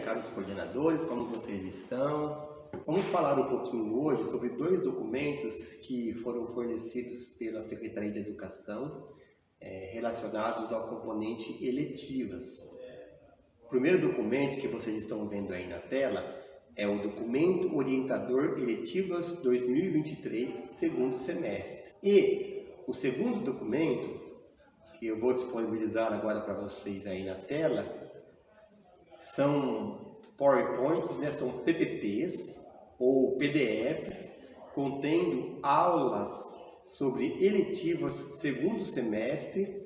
caros coordenadores, como vocês estão? Vamos falar um pouquinho hoje sobre dois documentos que foram fornecidos pela Secretaria de Educação relacionados ao componente eletivas. O primeiro documento que vocês estão vendo aí na tela é o documento orientador eletivas 2023, segundo semestre. E o segundo documento, que eu vou disponibilizar agora para vocês aí na tela, são PowerPoints, são PPTs ou PDFs contendo aulas sobre eletivas segundo semestre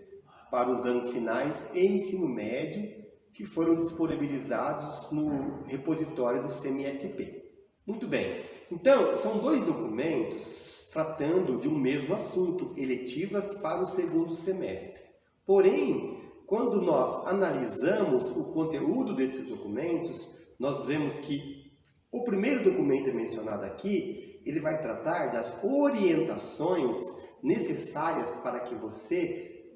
para os anos finais e ensino médio que foram disponibilizados no repositório do CMSP. Muito bem, então são dois documentos tratando de um mesmo assunto, eletivas para o segundo semestre. Porém, quando nós analisamos o conteúdo desses documentos, nós vemos que o primeiro documento mencionado aqui, ele vai tratar das orientações necessárias para que você,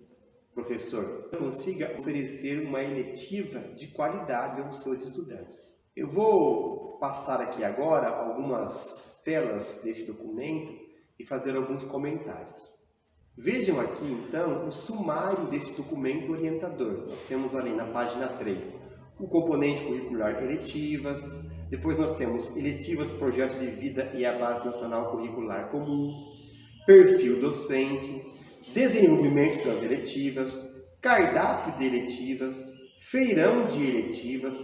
professor, consiga oferecer uma eletiva de qualidade aos seus estudantes. Eu vou passar aqui agora algumas telas desse documento e fazer alguns comentários. Vejam aqui, então, o sumário desse documento orientador. Nós temos ali na página 3 o componente curricular eletivas, depois nós temos eletivas, projeto de vida e a base nacional curricular comum, perfil docente, desenvolvimento das eletivas, cardápio de eletivas, feirão de eletivas,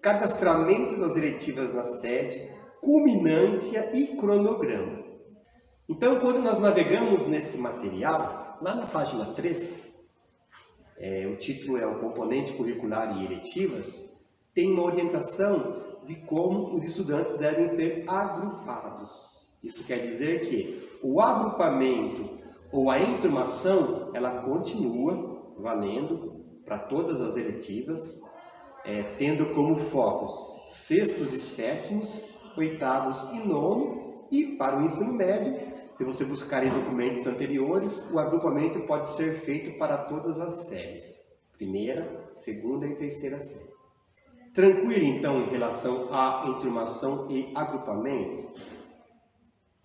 cadastramento das eletivas na sede, culminância e cronograma. Então, quando nós navegamos nesse material, lá na página 3, o título é o componente curricular e eletivas, tem uma orientação de como os estudantes devem ser agrupados. Isso quer dizer que o agrupamento ou a enturmação, ela continua valendo para todas as eletivas, tendo como foco sextos e sétimos, oitavos e nono, e para o ensino médio, se você buscar em documentos anteriores, o agrupamento pode ser feito para todas as séries, primeira, segunda e terceira série. Tranquilo, então, em relação à enturmação e agrupamentos,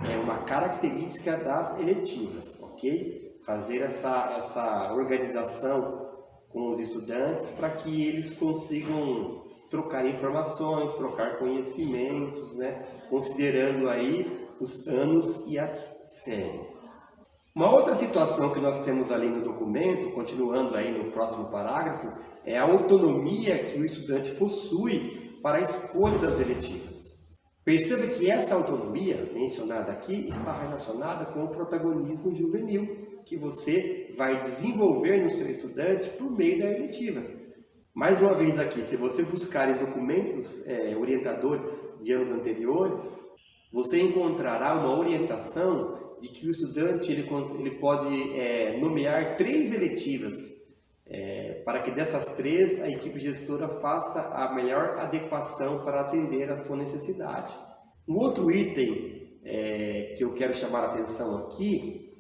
é uma característica das eletivas, ok? Fazer essa organização com os estudantes para que eles consigam trocar informações, trocar conhecimentos, considerando aí os anos e as séries. Uma outra situação que nós temos ali no documento, continuando aí no próximo parágrafo, é a autonomia que o estudante possui para a escolha das eletivas. Perceba que essa autonomia mencionada aqui está relacionada com o protagonismo juvenil que você vai desenvolver no seu estudante por meio da eletiva. Mais uma vez aqui, se você buscar em documentos orientadores de anos anteriores, você encontrará uma orientação de que o estudante ele pode nomear 3 eletivas, para que dessas 3 a equipe gestora faça a melhor adequação para atender a sua necessidade. Um outro item que eu quero chamar a atenção aqui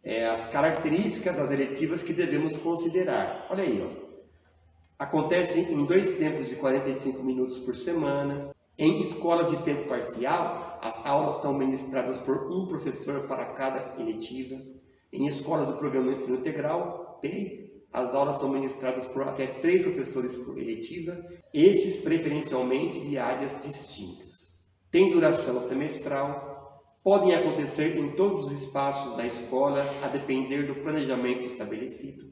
é as características das eletivas que devemos considerar. Olha aí, ó. Acontece em 2 tempos de 45 minutos por semana. Em escolas de tempo parcial, as aulas são ministradas por um professor para cada eletiva. Em escolas do programa Ensino Integral, as aulas são ministradas por até 3 professores por eletiva, esses preferencialmente de áreas distintas. Tem duração semestral, podem acontecer em todos os espaços da escola, a depender do planejamento estabelecido.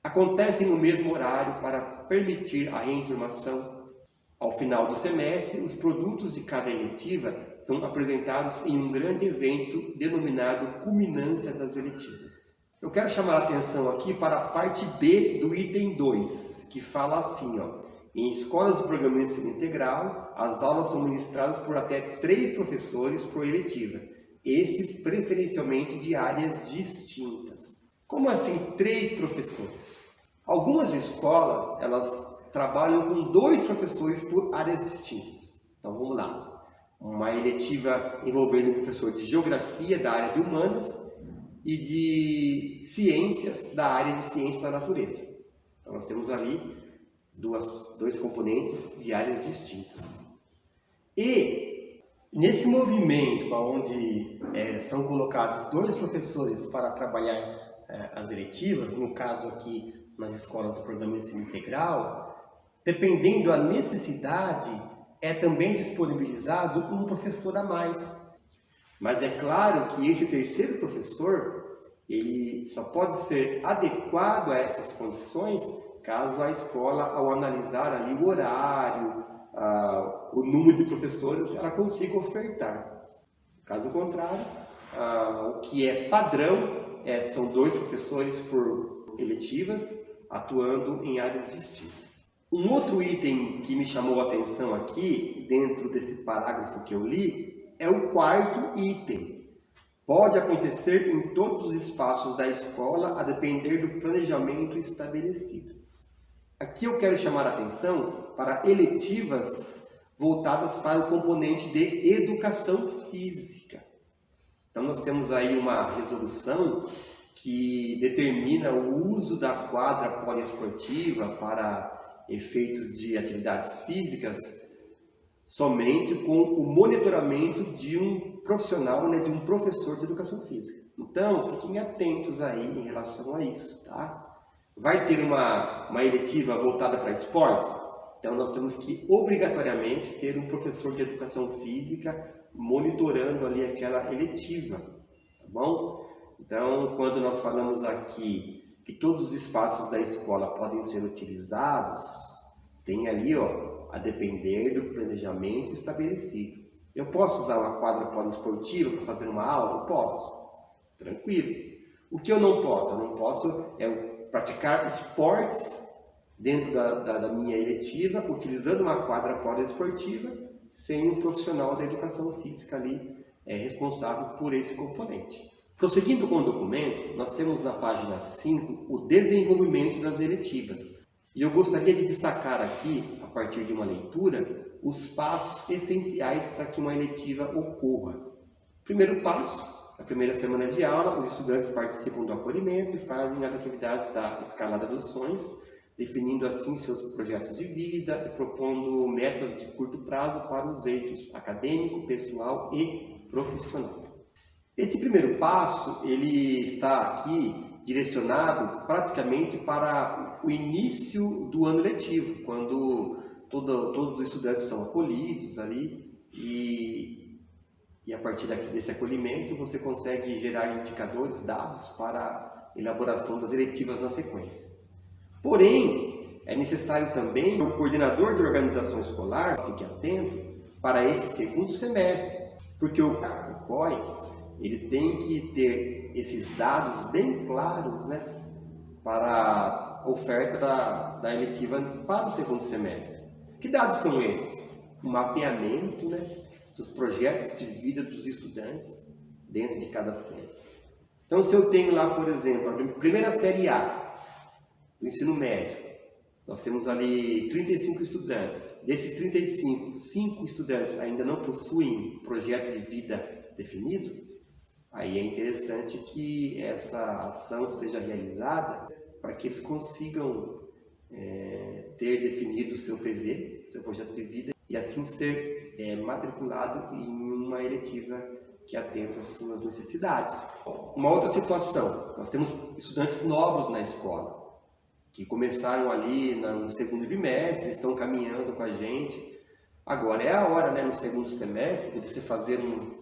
Acontecem no mesmo horário para permitir a reenturmação. Ao final do semestre, os produtos de cada eletiva são apresentados em um grande evento denominado Culminância das Eletivas. Eu quero chamar a atenção aqui para a parte B do item 2, que fala assim, ó, em escolas do programa Ensino Integral, as aulas são ministradas por até 3 professores por eletiva, esses preferencialmente de áreas distintas. Como assim 3 professores? Algumas escolas, elas trabalham com 2 professores por áreas distintas. Então vamos lá. Uma eletiva envolvendo um professor de geografia da área de humanas e de ciências da área de ciências da natureza. Então nós temos ali dois componentes de áreas distintas. E nesse movimento onde são colocados 2 professores para trabalhar as eletivas, no caso aqui nas escolas do programa de ensino integral, dependendo da necessidade, é também disponibilizado um professor a mais. Mas é claro que esse terceiro professor, ele só pode ser adequado a essas condições caso a escola, ao analisar ali o horário, o número de professores, ela consiga ofertar. Caso contrário, o que é padrão são 2 professores por eletivas, atuando em áreas distintas. Um outro item que me chamou a atenção aqui, dentro desse parágrafo que eu li, é o 4º item. Pode acontecer em todos os espaços da escola, a depender do planejamento estabelecido. Aqui eu quero chamar a atenção para eletivas voltadas para o componente de educação física. Então nós temos aí uma resolução que determina o uso da quadra poliesportiva para efeitos de atividades físicas somente com o monitoramento de um profissional, de um professor de educação física. Então, fiquem atentos aí em relação a isso, tá? Vai ter uma eletiva voltada para esportes? Então, nós temos que obrigatoriamente ter um professor de educação física monitorando ali aquela eletiva, tá bom? Então, quando nós falamos aqui que todos os espaços da escola podem ser utilizados, tem ali, a depender do planejamento estabelecido. Eu posso usar uma quadra poliesportiva para fazer uma aula? Eu posso. Tranquilo. O que eu não posso? Eu não posso praticar esportes dentro da minha eletiva, utilizando uma quadra poliesportiva, sem um profissional da educação física ali responsável por esse componente. Prosseguindo com o documento, nós temos na página 5 o desenvolvimento das eletivas. E eu gostaria de destacar aqui, a partir de uma leitura, os passos essenciais para que uma eletiva ocorra. Primeiro passo, na primeira semana de aula, os estudantes participam do acolhimento e fazem as atividades da escalada dos sonhos, definindo assim seus projetos de vida e propondo metas de curto prazo para os eixos acadêmico, pessoal e profissional. Esse primeiro passo, ele está aqui direcionado praticamente para o início do ano letivo, quando todos os estudantes são acolhidos ali e a partir desse acolhimento você consegue gerar indicadores, dados para a elaboração das eletivas na sequência. Porém, é necessário também que o coordenador de organização escolar fique atento para esse segundo semestre, porque o COI ele tem que ter esses dados bem claros, para a oferta da eletiva para o segundo semestre. Que dados são esses? O mapeamento, dos projetos de vida dos estudantes dentro de cada série. Então, se eu tenho lá, por exemplo, a primeira série A do ensino médio, nós temos ali 35 estudantes. Desses 35, 5 estudantes ainda não possuem projeto de vida definido. Aí é interessante que essa ação seja realizada para que eles consigam ter definido o seu PV, seu projeto de vida, e assim ser matriculado em uma eletiva que atenda às suas necessidades. Uma outra situação, nós temos estudantes novos na escola, que começaram ali no segundo bimestre, estão caminhando com a gente. Agora é a hora, no segundo semestre, de você fazer um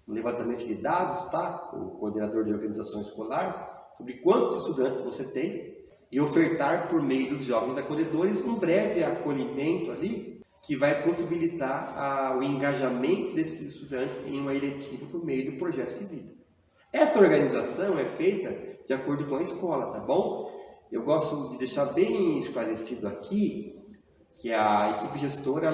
levantamento de dados, o coordenador de organização escolar, sobre quantos estudantes você tem e ofertar por meio dos jovens acolhedores um breve acolhimento ali que vai possibilitar o engajamento desses estudantes em uma eletiva por meio do projeto de vida. Essa organização é feita de acordo com a escola, tá bom? Eu gosto de deixar bem esclarecido aqui que a equipe gestora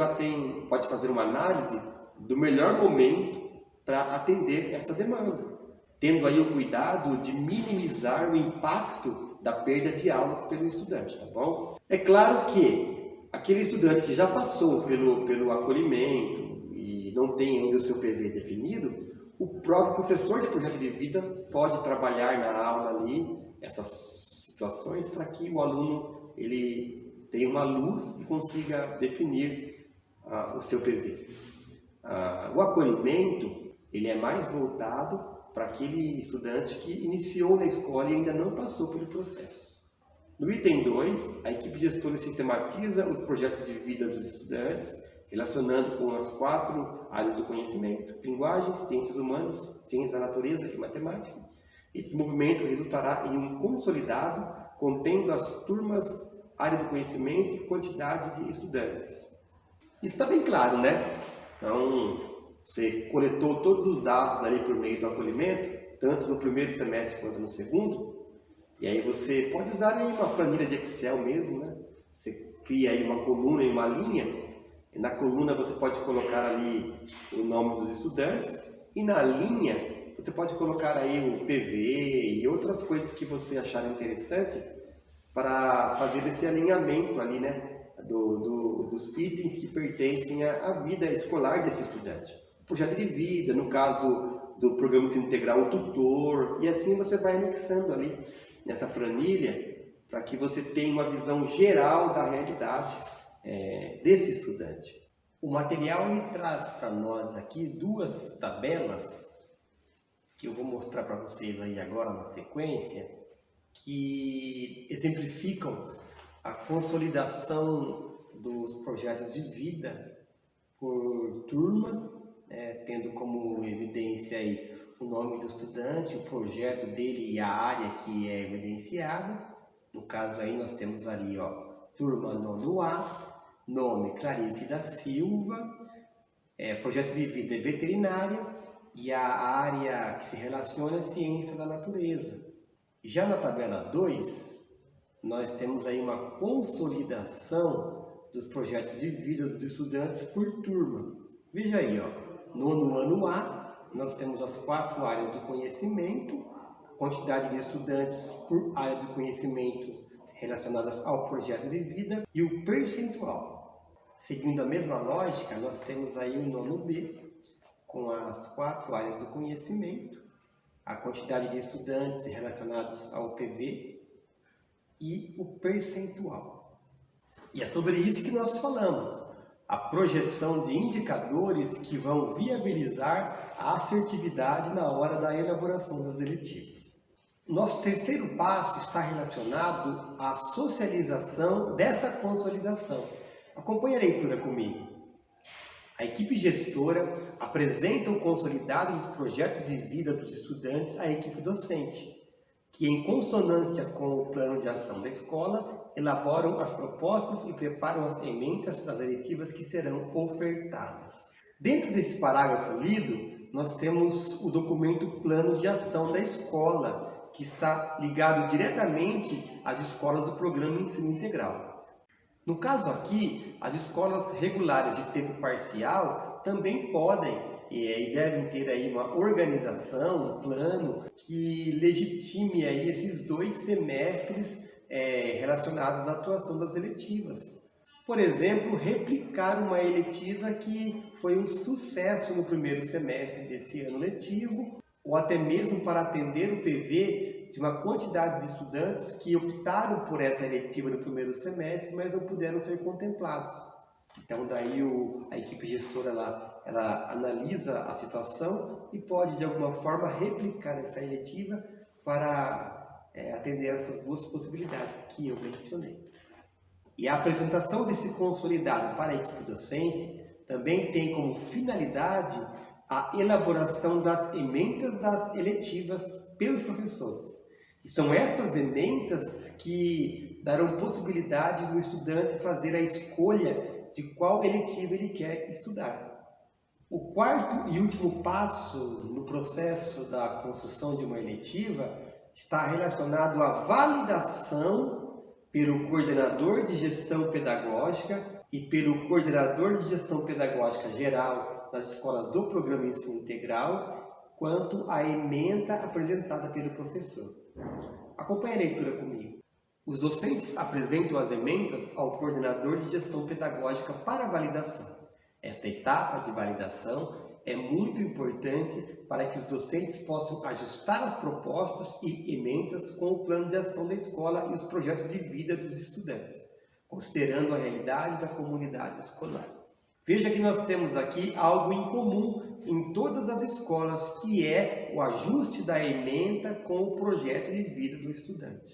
pode fazer uma análise do melhor momento para atender essa demanda, tendo aí o cuidado de minimizar o impacto da perda de aulas pelo estudante, tá bom? É claro que aquele estudante que já passou pelo acolhimento e não tem ainda o seu PV definido, o próprio professor de projeto de vida pode trabalhar na aula ali essas situações para que o aluno ele tenha uma luz e consiga definir o seu PV. O acolhimento, ele é mais voltado para aquele estudante que iniciou na escola e ainda não passou pelo processo. No item 2, a equipe gestora sistematiza os projetos de vida dos estudantes, relacionando com as 4 áreas do conhecimento: linguagem, ciências humanas, ciências da natureza e matemática. Esse movimento resultará em um consolidado contendo as turmas, área do conhecimento e quantidade de estudantes. Isso está bem claro, né? Então, você coletou todos os dados ali por meio do acolhimento, tanto no primeiro semestre quanto no segundo, e aí você pode usar aí uma planilha de Excel mesmo, né? Você cria aí uma coluna e uma linha, e na coluna você pode colocar ali o nome dos estudantes, e na linha você pode colocar aí o PV e outras coisas que você achar interessante para fazer esse alinhamento ali, né? Dos itens que pertencem à vida escolar desse estudante. O projeto de vida, no caso do programa ensino integral, o tutor, e assim você vai anexando ali nessa planilha para que você tenha uma visão geral da realidade desse estudante. O material ele traz para nós aqui 2 tabelas que eu vou mostrar para vocês aí agora na sequência, que exemplificam a consolidação dos projetos de vida por turma, tendo como evidência aí o nome do estudante, o projeto dele e a área que é evidenciada. No caso aí nós temos ali, ó, turma 9A, nome Clarice da Silva, projeto de vida é veterinária e a área que se relaciona é ciência da natureza. Já na tabela 2, nós temos aí uma consolidação dos projetos de vida dos estudantes por turma. Veja aí, ó, no ano A, nós temos as 4 áreas do conhecimento, quantidade de estudantes por área do conhecimento relacionadas ao projeto de vida e o percentual. Seguindo a mesma lógica, nós temos aí o nono B, com as 4 áreas do conhecimento, a quantidade de estudantes relacionados ao PV e o percentual. E é sobre isso que nós falamos, a projeção de indicadores que vão viabilizar a assertividade na hora da elaboração das eletivas. Nosso terceiro passo está relacionado à socialização dessa consolidação. Acompanhe a leitura comigo. A equipe gestora apresenta o consolidado dos projetos de vida dos estudantes à equipe docente, que, em consonância com o plano de ação da escola, elaboram as propostas e preparam as emendas das eletivas que serão ofertadas. Dentro desse parágrafo lido, nós temos o documento Plano de Ação da Escola, que está ligado diretamente às escolas do Programa Ensino Integral. No caso aqui, as escolas regulares de tempo parcial também podem e devem ter aí uma organização, um plano que legitime aí esses 2 semestres relacionados à atuação das eletivas. Por exemplo, replicar uma eletiva que foi um sucesso no primeiro semestre desse ano letivo, ou até mesmo para atender o PV de uma quantidade de estudantes que optaram por essa eletiva no primeiro semestre, mas não puderam ser contemplados. Então daí a equipe gestora ela analisa a situação e pode de alguma forma replicar essa eletiva para atender essas 2 possibilidades que eu mencionei. E a apresentação desse consolidado para a equipe docente também tem como finalidade a elaboração das emendas das eletivas pelos professores. E são essas emendas que darão possibilidade do estudante fazer a escolha de qual eletiva ele quer estudar. O quarto e último passo no processo da construção de uma eletiva está relacionado à validação pelo coordenador de gestão pedagógica e pelo coordenador de gestão pedagógica geral das escolas do Programa Ensino Integral quanto à ementa apresentada pelo professor. Acompanhe a leitura comigo. Os docentes apresentam as ementas ao coordenador de gestão pedagógica para validação. Esta etapa de validação é muito importante para que os docentes possam ajustar as propostas e emendas com o plano de ação da escola e os projetos de vida dos estudantes. considerando a realidade da comunidade escolar. Veja que nós temos aqui algo em comum em todas as escolas, que é o ajuste da ementa com o projeto de vida do estudante.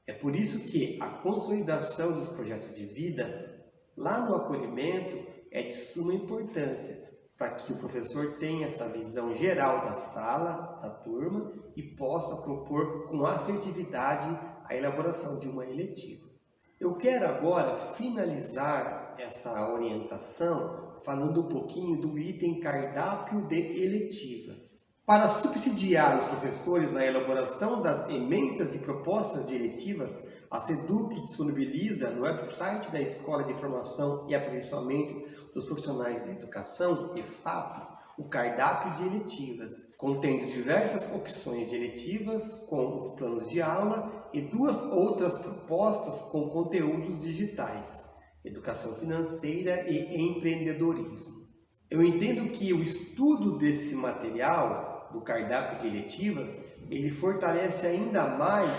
É por isso que a consolidação dos projetos de vida, lá no acolhimento, é de suma importância, para que o professor tenha essa visão geral da sala, da turma, e possa propor com assertividade a elaboração de uma eletiva. Eu quero agora finalizar essa orientação falando um pouquinho do item cardápio de eletivas. Para subsidiar os professores na elaboração das ementas e propostas de eletivas, a SEDUC disponibiliza no website da Escola de Formação e Aperfeiçoamento dos Profissionais da Educação, EFAP, o cardápio de eletivas, contendo diversas opções de eletivas com os planos de aula e 2 outras propostas com conteúdos digitais, educação financeira e empreendedorismo. Eu entendo que o estudo desse material, do cardápio de eletivas, ele fortalece ainda mais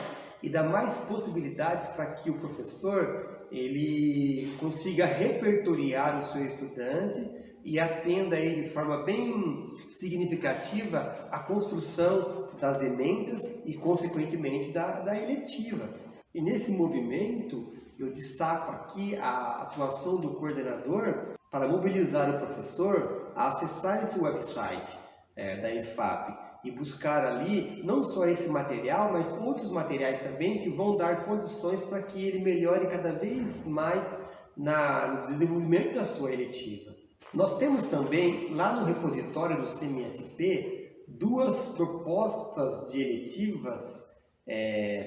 e dá mais possibilidades para que o professor ele consiga repertoriar o seu estudante e atenda ele de forma bem significativa a construção das ementas e, consequentemente, da eletiva. E nesse movimento, eu destaco aqui a atuação do coordenador para mobilizar o professor a acessar esse website da EFAP e buscar ali não só esse material, mas outros materiais também que vão dar condições para que ele melhore cada vez mais no desenvolvimento da sua eletiva. Nós temos também lá no repositório do CMSP 2 propostas de eletivas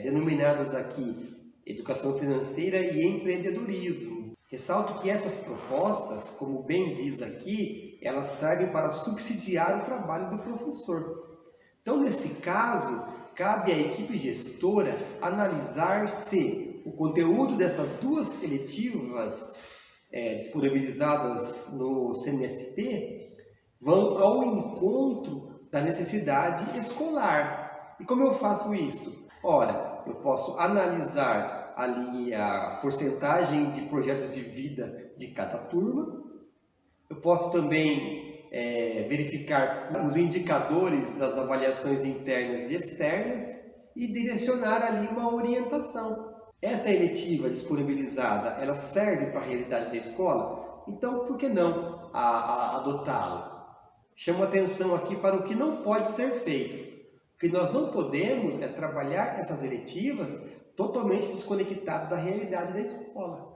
denominadas aqui Educação Financeira e Empreendedorismo. Ressalto que essas propostas, como bem diz aqui, elas servem para subsidiar o trabalho do professor. Então, nesse caso, cabe à equipe gestora analisar se o conteúdo dessas 2 eletivas disponibilizadas no CMSP vão ao encontro da necessidade escolar. E como eu faço isso? Ora, eu posso analisar ali a porcentagem de projetos de vida de cada turma. Eu posso também verificar os indicadores das avaliações internas e externas e direcionar ali uma orientação. Essa eletiva disponibilizada, ela serve para a realidade da escola? Então, por que não adotá-la? Chamo atenção aqui para o que não pode ser feito. O que nós não podemos é trabalhar essas eletivas totalmente desconectadas da realidade da escola.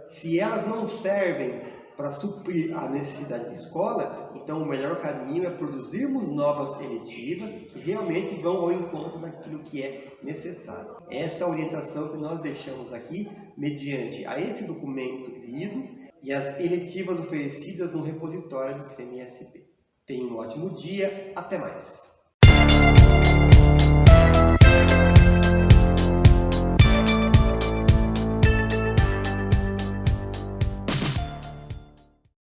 Se elas não servem para suprir a necessidade da escola, então o melhor caminho é produzirmos novas eletivas que realmente vão ao encontro daquilo que é necessário. Essa é a orientação que nós deixamos aqui, mediante a esse documento lido e as eletivas oferecidas no repositório do CMSP. Tenha um ótimo dia, até mais!